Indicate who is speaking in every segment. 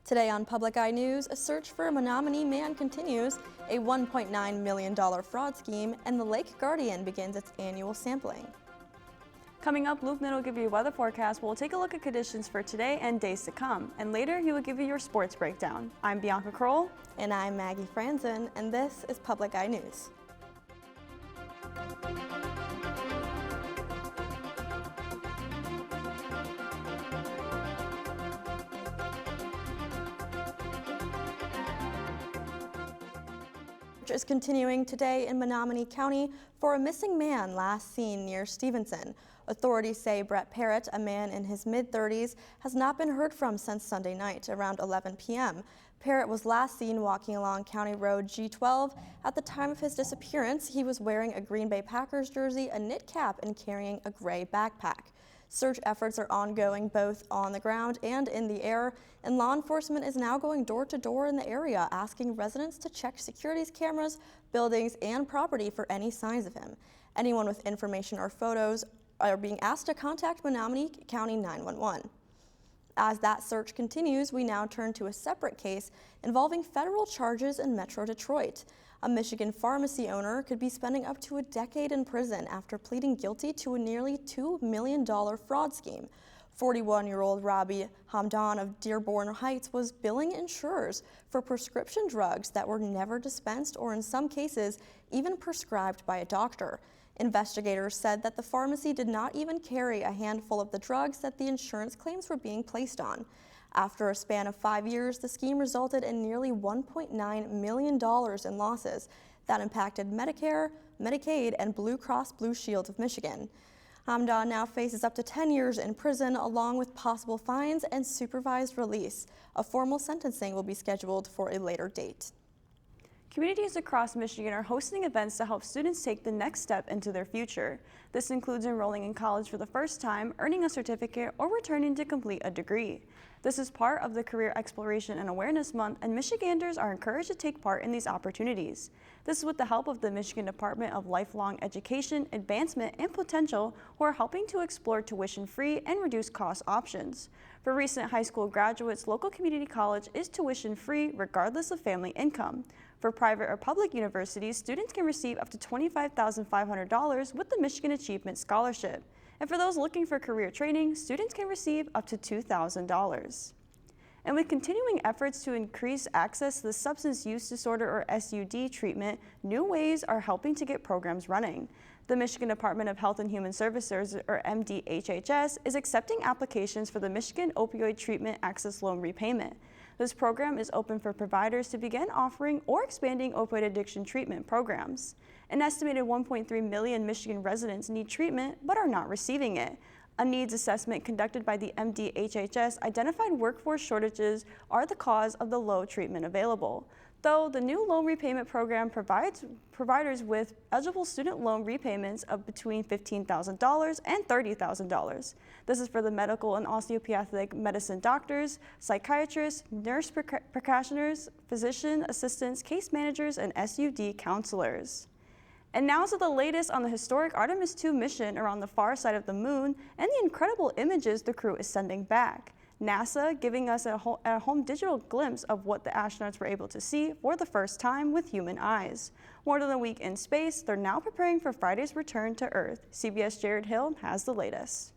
Speaker 1: Today on Public Eye News, a search for a Menominee man continues, a $1.9 million fraud scheme, and the Lake Guardian begins its annual sampling.
Speaker 2: Coming up, Luke Nitt will give you a weather forecast. We'll take a look at conditions for today and days to come. And later, he will give you your sports breakdown. I'm Bianca Kroll.
Speaker 1: And I'm Maggie Franzen, and this is Public Eye News. Is continuing today in Menominee County for a missing man last seen near Stevenson. Authorities say Brett Parrott, a man in his mid-30s, has not been heard from since Sunday night around 11 p.m. Parrott was last seen walking along County Road G12. At the time of his disappearance, he was wearing a Green Bay Packers jersey, a knit cap, and carrying a gray backpack. Search efforts are ongoing both on the ground and in the air, and law enforcement is now going door to door in the area, asking residents to check security cameras, buildings, and property for any signs of him. Anyone with information or photos are being asked to contact Menominee County 911. As that search continues, we now turn to a separate case involving federal charges in Metro Detroit. A Michigan pharmacy owner could be spending up to a decade in prison after pleading guilty to a nearly $2 million fraud scheme. 41-year-old Robbie Hamdan of Dearborn Heights was billing insurers for prescription drugs that were never dispensed or in some cases even prescribed by a doctor. Investigators said that the pharmacy did not even carry a handful of the drugs that the insurance claims were being placed on. After a span of 5 years, the scheme resulted in nearly $1.9 million in losses that impacted Medicare, Medicaid, and Blue Cross Blue Shield of Michigan. Hamdan now faces up to 10 years in prison, along with possible fines and supervised release. A formal sentencing will be scheduled for a later date.
Speaker 2: Communities across Michigan are hosting events to help students take the next step into their future. This includes enrolling in college for the first time, earning a certificate, or returning to complete a degree. This is part of the Career Exploration and Awareness Month, and Michiganders are encouraged to take part in these opportunities. This is with the help of the Michigan Department of Lifelong Education, Advancement, and Potential, who are helping to explore tuition-free and reduced cost options. For recent high school graduates, local community college is tuition-free regardless of family income. For private or public universities, students can receive up to $25,500 with the Michigan Achievement Scholarship. And for those looking for career training, students can receive up to $2,000. And with continuing efforts to increase access to the substance use disorder or SUD treatment, new ways are helping to get programs running. The Michigan Department of Health and Human Services, or MDHHS, is accepting applications for the Michigan Opioid Treatment Access Loan Repayment. This program is open for providers to begin offering or expanding opioid addiction treatment programs. An estimated 1.3 million Michigan residents need treatment but are not receiving it. A needs assessment conducted by the MDHHS identified workforce shortages are the cause of the low treatment available. Though the new loan repayment program provides providers with eligible student loan repayments of between $15,000 and $30,000. This is for the medical and osteopathic medicine doctors, psychiatrists, nurse practitioners, physician assistants, case managers, and SUD counselors. And now to the latest on the historic Artemis II mission around the far side of the moon and the incredible images the crew is sending back. NASA giving us a home digital glimpse of what the astronauts were able to see for the first time with human eyes. More than a week in space, they're now preparing for Friday's return to Earth. CBS Jared Hill has the latest.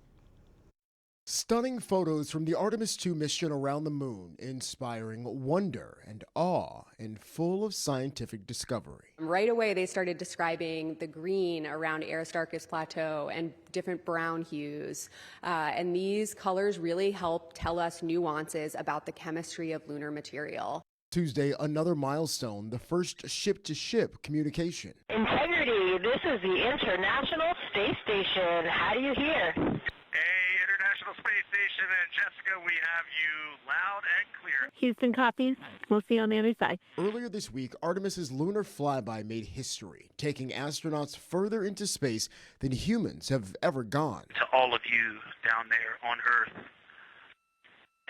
Speaker 3: Stunning photos from the Artemis II mission around the moon, inspiring wonder and awe and full of scientific discovery.
Speaker 4: Right away, they started describing the green around Aristarchus Plateau and different brown hues. And these colors really help tell us nuances about the chemistry of lunar material.
Speaker 3: Tuesday, another milestone, the first ship-to-ship communication.
Speaker 5: Integrity, this is the International Space Station. How do you hear?
Speaker 6: International Space Station and Jessica, we have you loud and clear.
Speaker 7: Houston copies. We'll see you on the other side.
Speaker 3: Earlier this week, Artemis's lunar flyby made history, taking astronauts further into space than humans have ever gone.
Speaker 6: To all of you down there on Earth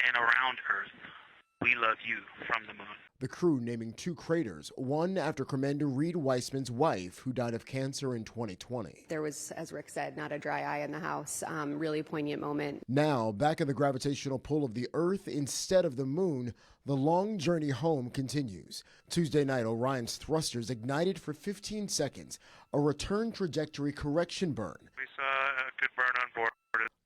Speaker 6: and around Earth, We love you from the moon.
Speaker 3: The crew naming 2 craters, one after Commander Reed Weissman's wife, who died of cancer in 2020.
Speaker 4: There was, as Rick said, not a dry eye in the house. Really poignant moment.
Speaker 3: Now, back in the gravitational pull of the Earth instead of the moon, the long journey home continues. Tuesday night, Orion's thrusters ignited for 15 seconds, a return trajectory correction burn,
Speaker 6: We saw a good burn on board.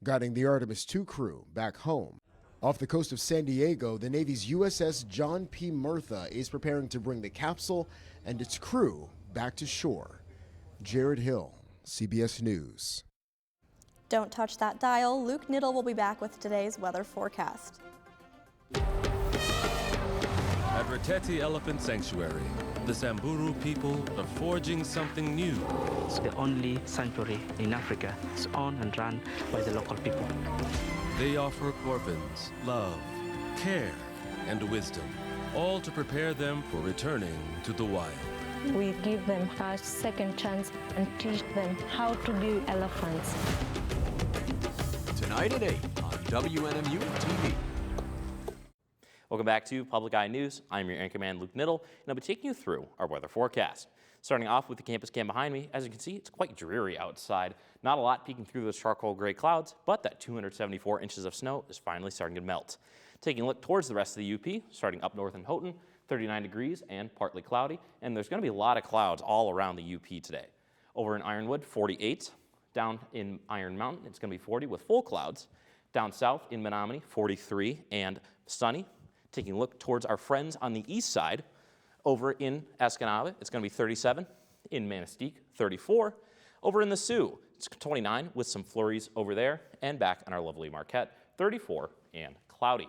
Speaker 3: guiding the Artemis II crew back home. Off the coast of San Diego, the Navy's USS John P. Murtha is preparing to bring the capsule and its crew back to shore. Jared Hill, CBS News.
Speaker 1: Don't touch that dial. Luke Niddle will be back with today's weather forecast.
Speaker 8: At Reteti Elephant Sanctuary, the Samburu people are forging something new.
Speaker 9: It's the only sanctuary in Africa. It's owned and run by the local people.
Speaker 8: They offer orphans love, care, and wisdom, all to prepare them for returning to the wild.
Speaker 10: We give them a second chance and teach them how to be elephants.
Speaker 11: Tonight at 8 on WNMU TV.
Speaker 12: Welcome back to Public Eye News. I'm your anchorman, Luke Niddle, and I'll be taking you through our weather forecast. Starting off with the campus cam behind me, as you can see, it's quite dreary outside. Not a lot peeking through those charcoal gray clouds, but that 274 inches of snow is finally starting to melt. Taking a look towards the rest of the UP, starting up north in Houghton, 39 degrees and partly cloudy, and there's going to be a lot of clouds all around the UP today. Over in Ironwood, 48. Down in Iron Mountain, it's going to be 40 with full clouds. Down south in Menominee, 43 and sunny. Taking a look towards our friends on the east side, over in Escanaba, it's going to be 37. In Manistee, 34. Over in the Sioux, it's 29 with some flurries over there. And back on our lovely Marquette, 34 and cloudy.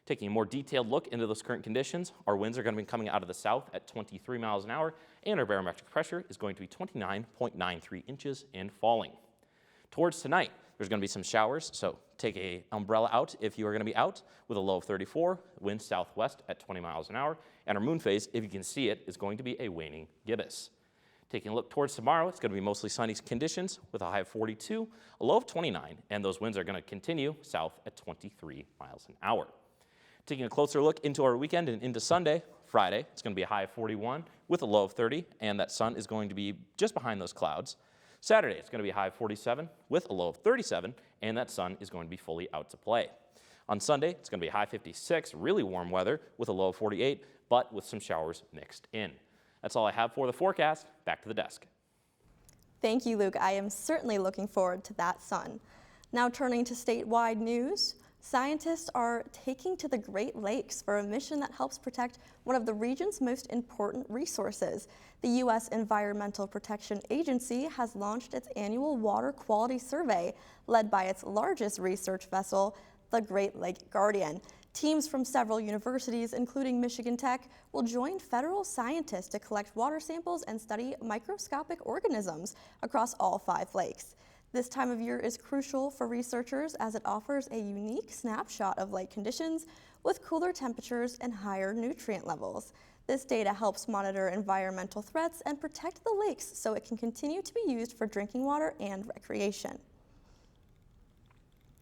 Speaker 12: Taking a more detailed look into those current conditions, our winds are going to be coming out of the south at 23 miles an hour, and our barometric pressure is going to be 29.93 inches and falling. Towards tonight, there's going to be some showers, so take an umbrella out if you are going to be out, with a low of 34, wind southwest at 20 miles an hour, and our moon phase, if you can see it, is going to be a waning gibbous. Taking a look towards tomorrow, it's going to be mostly sunny conditions with a high of 42, a low of 29, and those winds are going to continue south at 23 miles an hour. Taking a closer look into our weekend and into Sunday, Friday, it's going to be a high of 41 with a low of 30, and that sun is going to be just behind those clouds. Saturday, it's going to be a high of 47 with a low of 37, and that sun is going to be fully out to play. On Sunday, it's going to be a high 56, really warm weather with a low of 48, but with some showers mixed in. That's all I have for the forecast. Back to the desk.
Speaker 1: Thank you, Luke. I am certainly looking forward to that sun. Now turning to statewide news. Scientists are taking to the Great Lakes for a mission that helps protect one of the region's most important resources. The U.S. Environmental Protection Agency has launched its annual water quality survey, led by its largest research vessel, the Great Lake Guardian. Teams from several universities, including Michigan Tech, will join federal scientists to collect water samples and study microscopic organisms across all 5 lakes. This time of year is crucial for researchers as it offers a unique snapshot of lake conditions with cooler temperatures and higher nutrient levels. This data helps monitor environmental threats and protect the lakes so it can continue to be used for drinking water and recreation.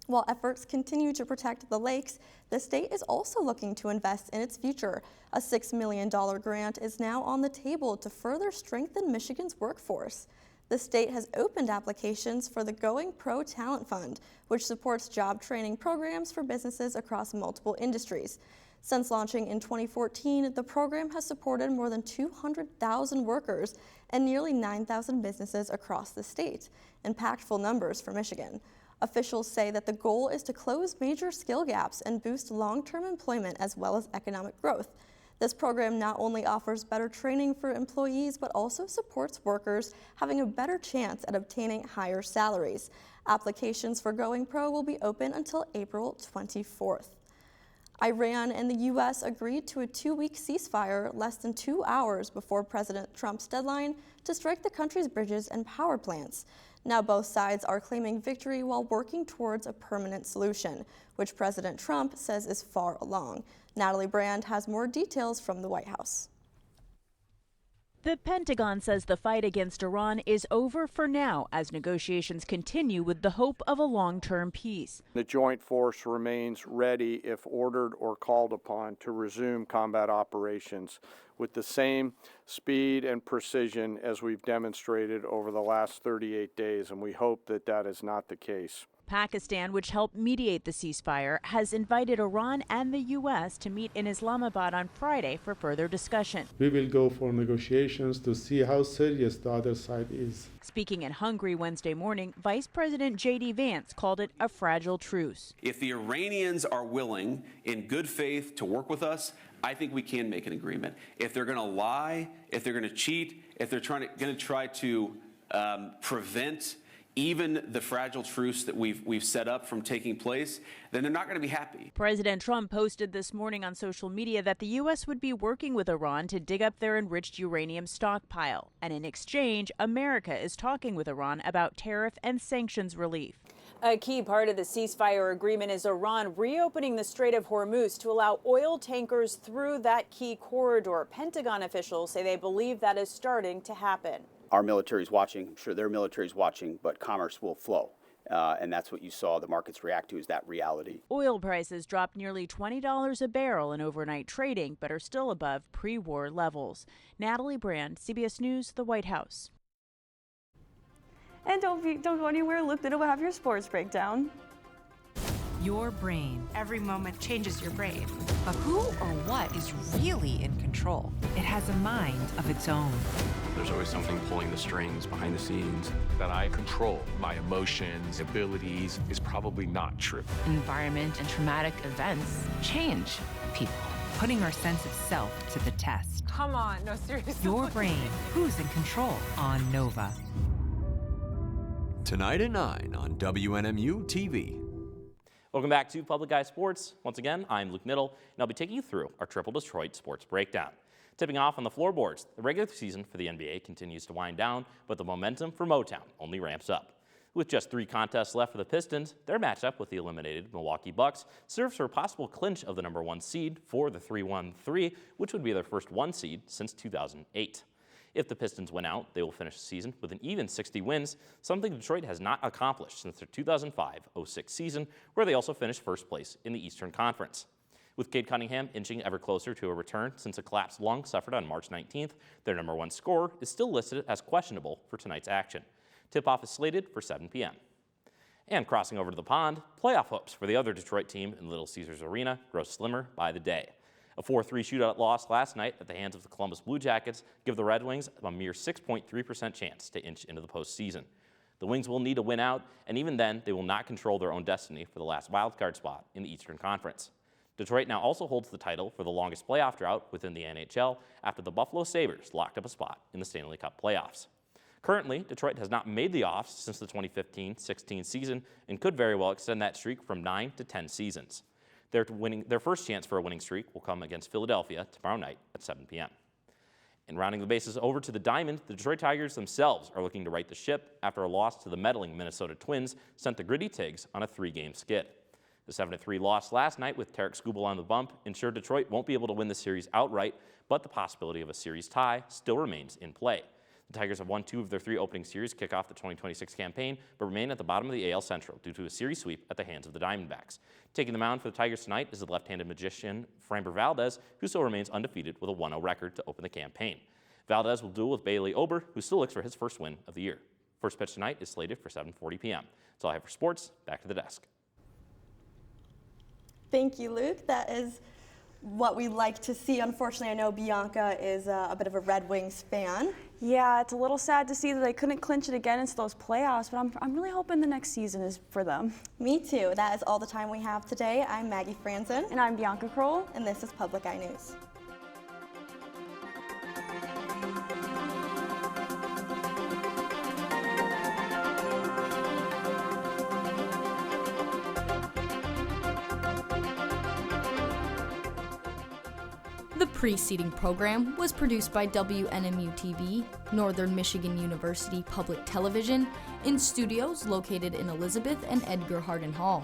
Speaker 1: While efforts continue to protect the lakes, the state is also looking to invest in its future. A $6 million grant is now on the table to further strengthen Michigan's workforce. The state has opened applications for the Going Pro Talent Fund, which supports job training programs for businesses across multiple industries. Since launching in 2014, the program has supported more than 200,000 workers and nearly 9,000 businesses across the state. Impactful numbers for Michigan. Officials say that the goal is to close major skill gaps and boost long-term employment as well as economic growth. This program not only offers better training for employees, but also supports workers having a better chance at obtaining higher salaries. Applications for Going Pro will be open until April 24th. Iran and the U.S. agreed to a 2-week ceasefire less than 2 hours before President Trump's deadline to strike the country's bridges and power plants. Now both sides are claiming victory while working towards a permanent solution, which President Trump says is far along. Natalie Brand has more details from the White House.
Speaker 13: The Pentagon says the fight against Iran is over for now as negotiations continue with the hope of a long-term peace.
Speaker 14: The joint force remains ready, if ordered or called upon, to resume combat operations with the same speed and precision as we've demonstrated over the last 38 days, and we hope that that is not the case.
Speaker 13: Pakistan, which helped mediate the ceasefire, has invited Iran and the U.S. to meet in Islamabad on Friday for further discussion.
Speaker 15: We will go for negotiations to see how serious the other side is.
Speaker 13: Speaking in Hungary Wednesday morning, Vice President J.D. Vance called it a fragile truce.
Speaker 16: If the Iranians are willing, in good faith, to work with us, I think we can make an agreement. If they're going to lie, if they're going to cheat, if they're going to try to prevent even the fragile truce that we've set up from taking place, then they're not going to be happy.
Speaker 13: President Trump posted this morning on social media that the U.S. would be working with Iran to dig up their enriched uranium stockpile. And in exchange, America is talking with Iran about tariff and sanctions relief.
Speaker 17: A key part of the ceasefire agreement is Iran reopening the Strait of Hormuz to allow oil tankers through that key corridor. Pentagon officials say they believe that is starting to happen.
Speaker 18: Our military is watching, I'm sure their military is watching, but commerce will flow. And that's what you saw the markets react to, is that reality.
Speaker 13: Oil prices dropped nearly $20 a barrel in overnight trading, but are still above pre-war levels. Natalie Brand, CBS News, the White House.
Speaker 2: And don't go anywhere. Luke Little will have your sports breakdown.
Speaker 19: Your brain. Every moment changes your brain. But who or what is really in control? It has a mind of its own.
Speaker 11: There's always something pulling the strings behind the scenes. That I control my emotions, abilities is probably not true.
Speaker 19: Environment and traumatic events change people, putting our sense of self to the test.
Speaker 20: Come on, no, seriously.
Speaker 19: Your brain. Who's in control on Nova?
Speaker 11: Tonight at 9 on WNMU TV.
Speaker 12: Welcome back to Public Eye Sports. Once again, I'm Luke Niddle, and I'll be taking you through our Triple Detroit Sports Breakdown. Tipping off on the floorboards, the regular season for the NBA continues to wind down, but the momentum for Motown only ramps up. With just 3 contests left for the Pistons, their matchup with the eliminated Milwaukee Bucks serves for a possible clinch of the #1 seed for the 3-1-3, which would be their first 1 seed since 2008. If the Pistons win out, they will finish the season with an even 60 wins, something Detroit has not accomplished since their 2005-06 season, where they also finished first place in the Eastern Conference. With Cade Cunningham inching ever closer to a return since a collapsed lung suffered on March 19th, their #1 scorer is still listed as questionable for tonight's action. Tip-off is slated for 7 p.m. And crossing over to the pond, playoff hopes for the other Detroit team in Little Caesars Arena grow slimmer by the day. A 4-3 shootout loss last night at the hands of the Columbus Blue Jackets give the Red Wings a mere 6.3% chance to inch into the postseason. The Wings will need to win out, and even then, they will not control their own destiny for the last wildcard spot in the Eastern Conference. Detroit now also holds the title for the longest playoff drought within the NHL after the Buffalo Sabres locked up a spot in the Stanley Cup playoffs. Currently, Detroit has not made the offs since the 2015-16 season and could very well extend that streak from 9 to 10 seasons. Their first chance for a winning streak will come against Philadelphia tomorrow night at 7 p.m. And rounding the bases over to the Diamond, the Detroit Tigers themselves are looking to right the ship after a loss to the meddling Minnesota Twins sent the Gritty Tigs on a 3-game skid. The 7-3 loss last night with Tarek Skubal on the bump ensured Detroit won't be able to win the series outright, but the possibility of a series tie still remains in play. The Tigers have won 2 of their 3 opening series to kick off the 2026 campaign, but remain at the bottom of the AL Central due to a series sweep at the hands of the Diamondbacks. Taking the mound for the Tigers tonight is the left-handed magician Framber Valdez, who still remains undefeated with a 1-0 record to open the campaign. Valdez will duel with Bailey Ober, who still looks for his first win of the year. First pitch tonight is slated for 7:40 p.m. That's all I have for sports. Back to the desk.
Speaker 1: Thank you, Luke. That is what we like to see. Unfortunately, I know Bianca is a bit of a Red Wings fan.
Speaker 2: Yeah, it's a little sad to see that they couldn't clinch it again into those playoffs, but I'm really hoping the next season is for them.
Speaker 1: Me too. That is all the time we have today. I'm Maggie Franzen.
Speaker 2: And I'm Bianca Kroll.
Speaker 1: And this is Public Eye News.
Speaker 21: The preceding program was produced by WNMU-TV, Northern Michigan University Public Television, in studios located in Elizabeth and Edgar Hardin Hall.